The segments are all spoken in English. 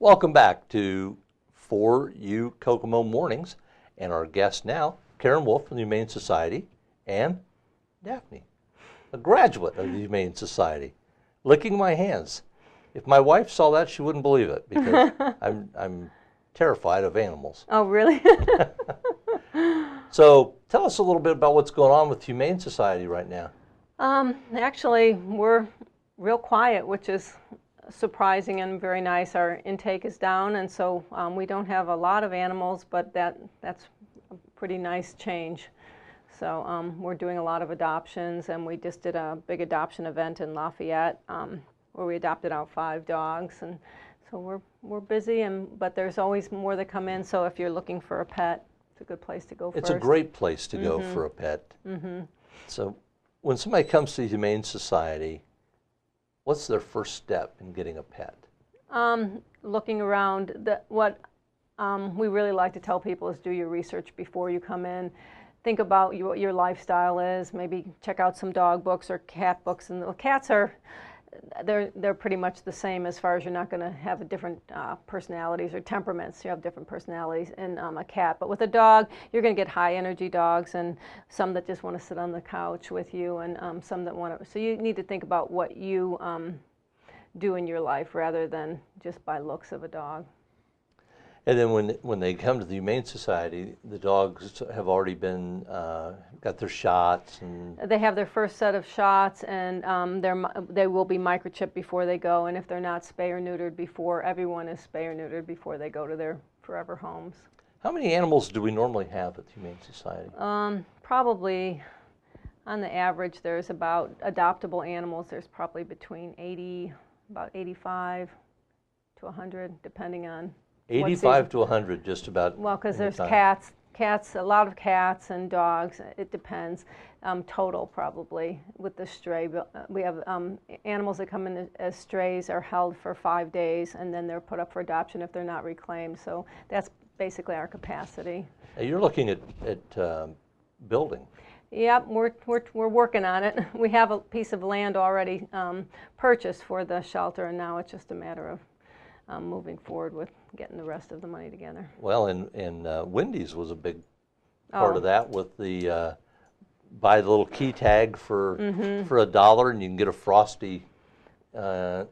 Welcome back to For You Kokomo Mornings, and our guest now, Karen Wolf from the Humane Society, and Daphne, a graduate of the Humane Society, licking my hands. If my wife saw that, she wouldn't believe it, because I'm terrified of animals. Oh, really? So tell us a little bit about what's going on with Humane Society right now. Actually, we're real quiet, which is surprising and very nice. Our intake is down, and so we don't have a lot of animals, but that's a pretty nice change. So we're doing a lot of adoptions, and we just did a big adoption event in Lafayette where we adopted out 5 dogs, and so we're busy, but there's always more that come in. So if you're looking for a pet, it's a good place to go first. It's a great place to go for a pet. So when somebody comes to the Humane Society, what's their first step in getting a pet? Looking around. What we really like to tell people is do your research before you come in. Think about what your lifestyle is. Maybe check out some dog books or cat books. And the cats they're pretty much the same, as far as you're not going to have different personalities or temperaments. You have different personalities in a cat. But with a dog, you're going to get high energy dogs, and some that just want to sit on the couch with you, and some that want to. So you need to think about what you do in your life rather than just by looks of a dog. And then when they come to the Humane Society, the dogs have already been got their shots, and they have their first set of shots, and they will be microchipped before they go. And if they're not spay or neutered before, everyone is spay or neutered before they go to their forever homes. How many animals do we normally have at the Humane Society? Probably, on the average, there's about adoptable animals. There's probably between about 85 to 100, depending on. 85 to 100, just about. Well, because there's cats, a lot of cats and dogs. It depends. Total, probably, with the stray. We have animals that come in as strays are held for 5 days, and then they're put up for adoption if they're not reclaimed. So that's basically our capacity. Now you're looking at building. Yep, we're working on it. We have a piece of land already purchased for the shelter, and now it's just a matter of moving forward with getting the rest of the money together. Well, and Wendy's was a big part of that, with the buy the little key tag for $1, and you can get a Frosty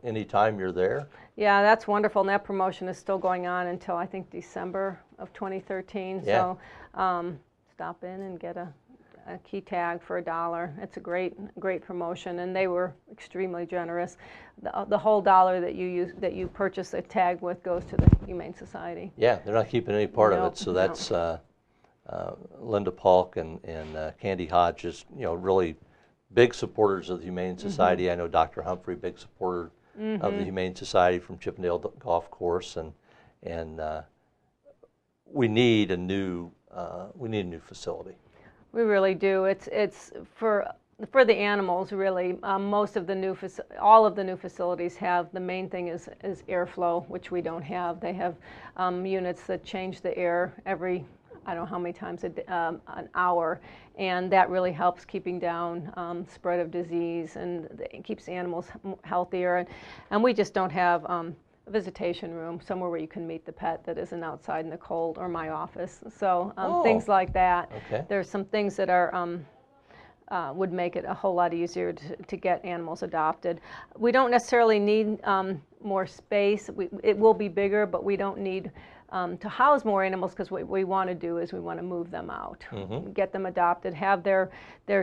anytime you're there. Yeah, that's wonderful, and that promotion is still going on until I think December of 2013. Yeah. So stop in and get a key tag for $1. It's a great promotion, and they were extremely generous. The whole $1 that you purchase a tag with goes to the Humane Society. Yeah, they're not keeping any part of it. So that's Linda Polk and Candy Hodges, really big supporters of the Humane Society. I know Dr. Humphrey, big supporter of the Humane Society from Chippendale Golf Course, and we need a new facility. We really do. It's for the animals, really. Most of all of the new facilities have, the main thing is airflow, which we don't have. They have units that change the air every, I don't know how many times an hour, and that really helps keeping down spread of disease, and it keeps the animals healthier. And we just don't have a visitation room, somewhere where you can meet the pet that isn't outside in the cold, or my office. So things like that. Okay. There's some things that are would make it a whole lot easier to get animals adopted. We don't necessarily need more space. It will be bigger, but we don't need to house more animals, because what we want to do is we want to move them out, get them adopted, have their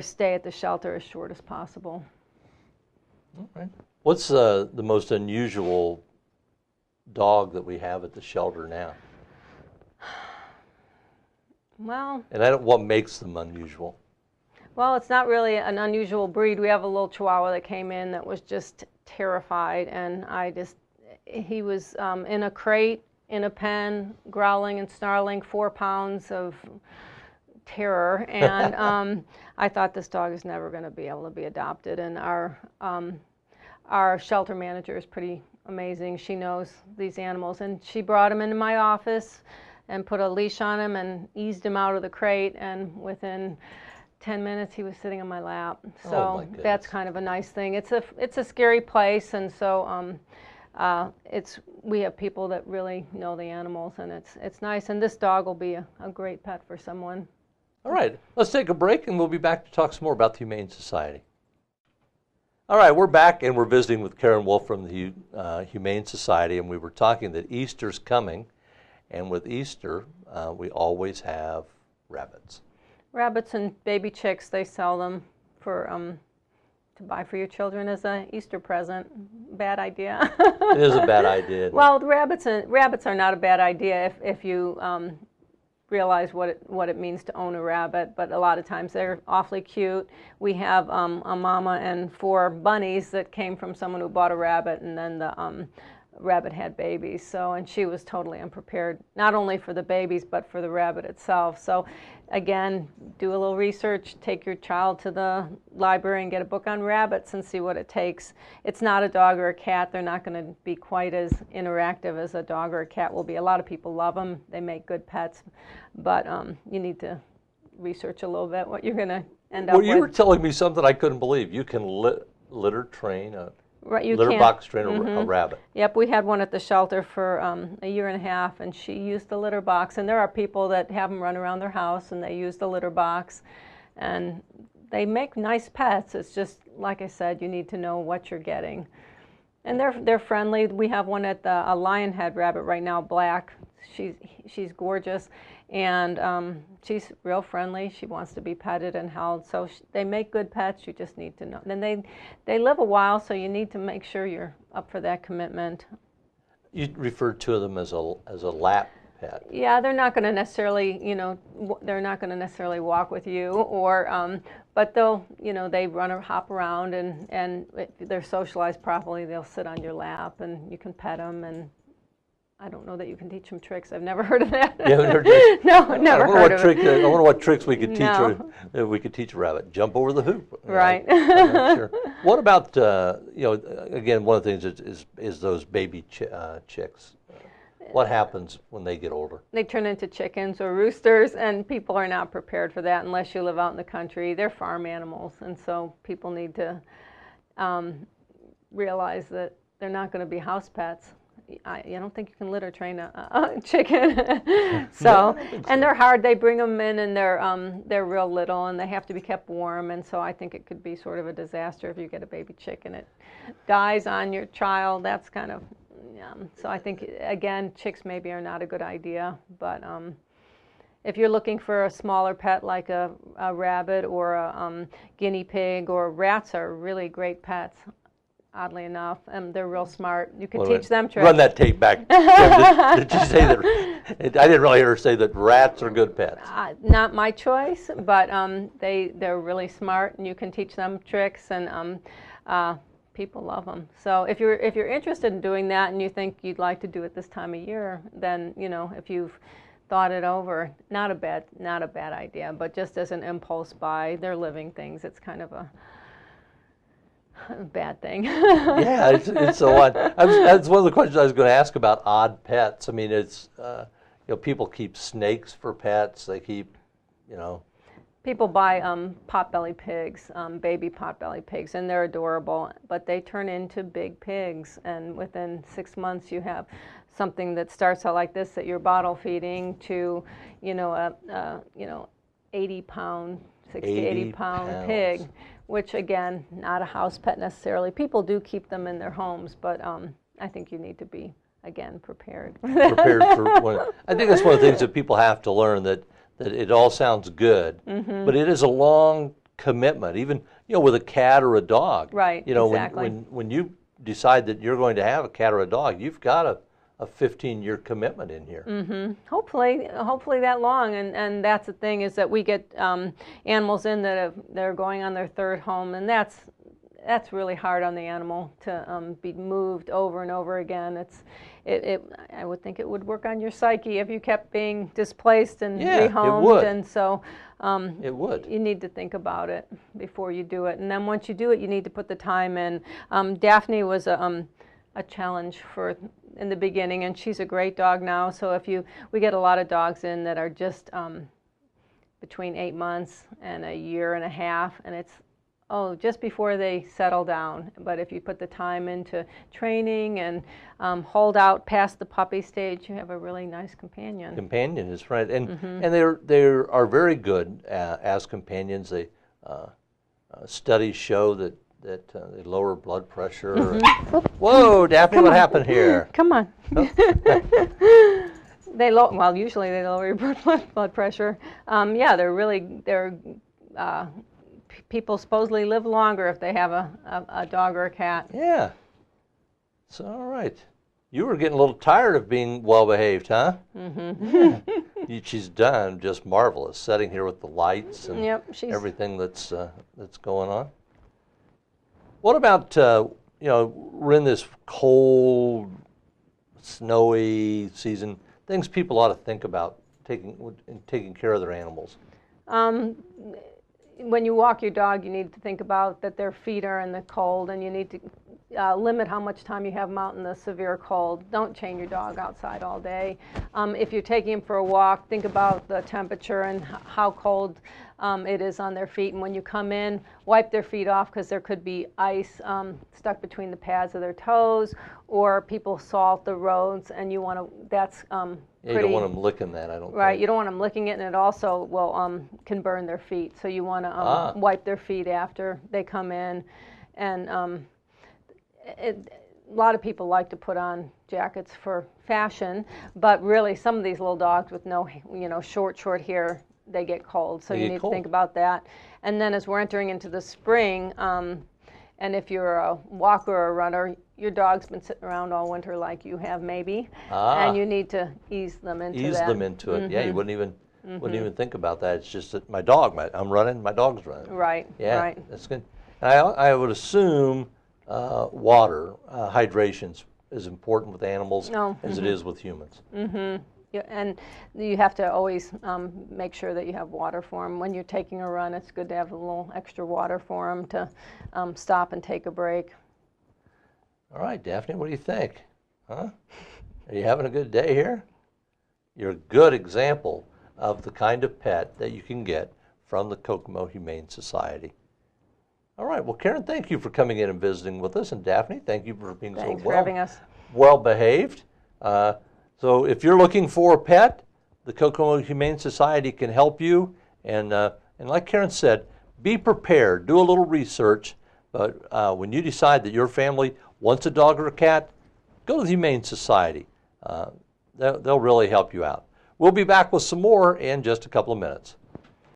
stay at the shelter as short as possible. All right. What's the most unusual dog that we have at the shelter now? Well, and what makes them unusual? Well, it's not really an unusual breed. We have a little Chihuahua that came in that was just terrified, and he was in a crate, in a pen, growling and snarling, 4 pounds of terror, and I thought, this dog is never going to be able to be adopted. And our shelter manager is pretty amazing. She knows these animals, and she brought him into my office and put a leash on him and eased him out of the crate, and within 10 minutes he was sitting on my lap. So that's kind of a nice thing. It's a scary place, and so we have people that really know the animals, and it's nice. And this dog will be a great pet for someone. All right, let's take a break, and we'll be back to talk some more about the Humane Society. All right, we're back, and we're visiting with Karen Wolf from the Humane Society, and we were talking that Easter's coming, and with Easter, we always have rabbits. Rabbits and baby chicks, they sell them for to buy for your children as an Easter present. Bad idea. It is a bad idea. Well, the rabbits are not a bad idea if you realize what it means to own a rabbit, but a lot of times they're awfully cute. We have a mama and 4 bunnies that came from someone who bought a rabbit, and then the rabbit had babies. So, and she was totally unprepared, not only for the babies but for the rabbit itself. So again, do a little research, take your child to the library and get a book on rabbits and see what it takes. It's not a dog or a cat. They're not going to be quite as interactive as a dog or a cat will be. A lot of people love them. They make good pets, but you need to research a little bit what you're going to end up with. Well, you were telling me something I couldn't believe. You can litter train Right, you litter can. box train a rabbit. Yep, we had one at the shelter for a year and a half, and she used the litter box. And there are people that have them run around their house, and they use the litter box, and they make nice pets. It's just, like I said, you need to know what you're getting. And they're friendly. We have one at a lionhead rabbit right now, black. She's gorgeous, and she's real friendly. She wants to be petted and held. So they make good pets. You just need to know. And they live a while, so you need to make sure you're up for that commitment. You referred to them as a lap pet. Yeah, they're not going to necessarily, they're not going to necessarily walk with you, or but they'll, they run or hop around, and if they're socialized properly, they'll sit on your lap, and you can pet them. And I don't know that you can teach them tricks. I've never heard of that. You haven't heard that? No, never heard of it. I wonder what tricks we could teach No. we could teach a rabbit. Jump over the hoop. Right. I'm not sure. What about again, one of the things is those baby chicks. What happens when they get older? They turn into chickens or roosters, and people are not prepared for that unless you live out in the country. They're farm animals, and so people need to realize that they're not going to be house pets. I don't think you can litter train a chicken. So, and they're hard. They bring them in, and they're real little, and they have to be kept warm. And so I think it could be sort of a disaster if you get a baby chick and it dies on your child. That's kind of so I think, again, chicks maybe are not a good idea. But if you're looking for a smaller pet like a rabbit or a guinea pig, or rats are really great pets. Oddly enough, and they're real smart. You can teach them tricks. Run that tape back. Did you say that? I didn't really hear her say that rats are good pets. Not my choice, but they're really smart, and you can teach them tricks, and people love them. So if you're interested in doing that, and you think you'd like to do it this time of year, then if you've thought it over, not a bad idea. But just as an impulse buy, they're living things. It's kind of a bad thing. Yeah, it's a lot. That's one of the questions I was going to ask about odd pets. I mean, it's people keep snakes for pets. They keep, People buy potbelly pigs, baby potbelly pigs, and they're adorable. But they turn into big pigs, and within 6 months, you have something that starts out like this that you're bottle feeding to, a 80-pound, 60 to 80-pound pig. Which, again, not a house pet necessarily. People do keep them in their homes, but I think you need to be, again, prepared. Prepared for I think that's one of the things that people have to learn, that it all sounds good, but it is a long commitment, even, with a cat or a dog. Right, exactly. When you decide that you're going to have a cat or a dog, you've got a 15-year commitment in here. Mm-hmm. Hopefully that long, and that's the thing, is that we get animals in that are going on their 3rd home, and that's really hard on the animal to be moved over and over again. I would think it would work on your psyche if you kept being displaced and rehomed. It would. And so it would. You need to think about it before you do it, and then once you do it, you need to put the time in. Daphne was a challenge in the beginning, and she's a great dog now. So we get a lot of dogs in that are just between 8 months and a year and a half, and it's Oh, just before they settle down. But if you put the time into training and hold out past the puppy stage, you have a really nice companion. Companion is right, and they are very good as companions. They studies show that they lower blood pressure. Whoa, Daphne, what happened here? Come on. Well, usually they lower your blood pressure. Yeah, people supposedly live longer if they have a dog or a cat. Yeah. So, all right. You were getting a little tired of being well-behaved, huh? Yeah. She's done just marvelous, sitting here with the lights and everything that's going on. What about, we're in this cold, snowy season, things people ought to think about taking care of their animals? When you walk your dog, you need to think about that their feet are in the cold, and you need to limit how much time you have them out in the severe cold. Don't chain your dog outside all day. If you're taking him for a walk, think about the temperature and how cold it is on their feet. And when you come in, wipe their feet off, because there could be ice stuck between the pads of their toes, or people salt the roads, and you want to, that's yeah, you don't want them licking that, I don't Right, think. you don't want them licking it, and it also will can burn their feet. So you want to wipe their feet after they come in. And a lot of people like to put on jackets for fashion, but really some of these little dogs with no, short hair, they get cold. So you need to think about that. And then as we're entering into the spring, and if you're a walker or a runner, your dog's been sitting around all winter like you have maybe, and you need to ease them into that. Ease them into it. Yeah, you wouldn't even think about that. It's just that I'm running, my dog's running. Right. Yeah, Right. that's good. I would assume water, hydration is important with animals as it is with humans. Yeah, and you have to always make sure that you have water for them. When you're taking a run, it's good to have a little extra water for them to stop and take a break. All right, Daphne, what do you think? Huh? Are you having a good day here? You're a good example of the kind of pet that you can get from the Kokomo Humane Society. All right, well, Karen, thank you for coming in and visiting with us, and Daphne, thank you for being Thanks so for having us. well-behaved. So if you're looking for a pet, the Kokomo Humane Society can help you. And like Karen said, be prepared. Do a little research. But when you decide that your family wants a dog or a cat, go to the Humane Society. They'll really help you out. We'll be back with some more in just a couple of minutes.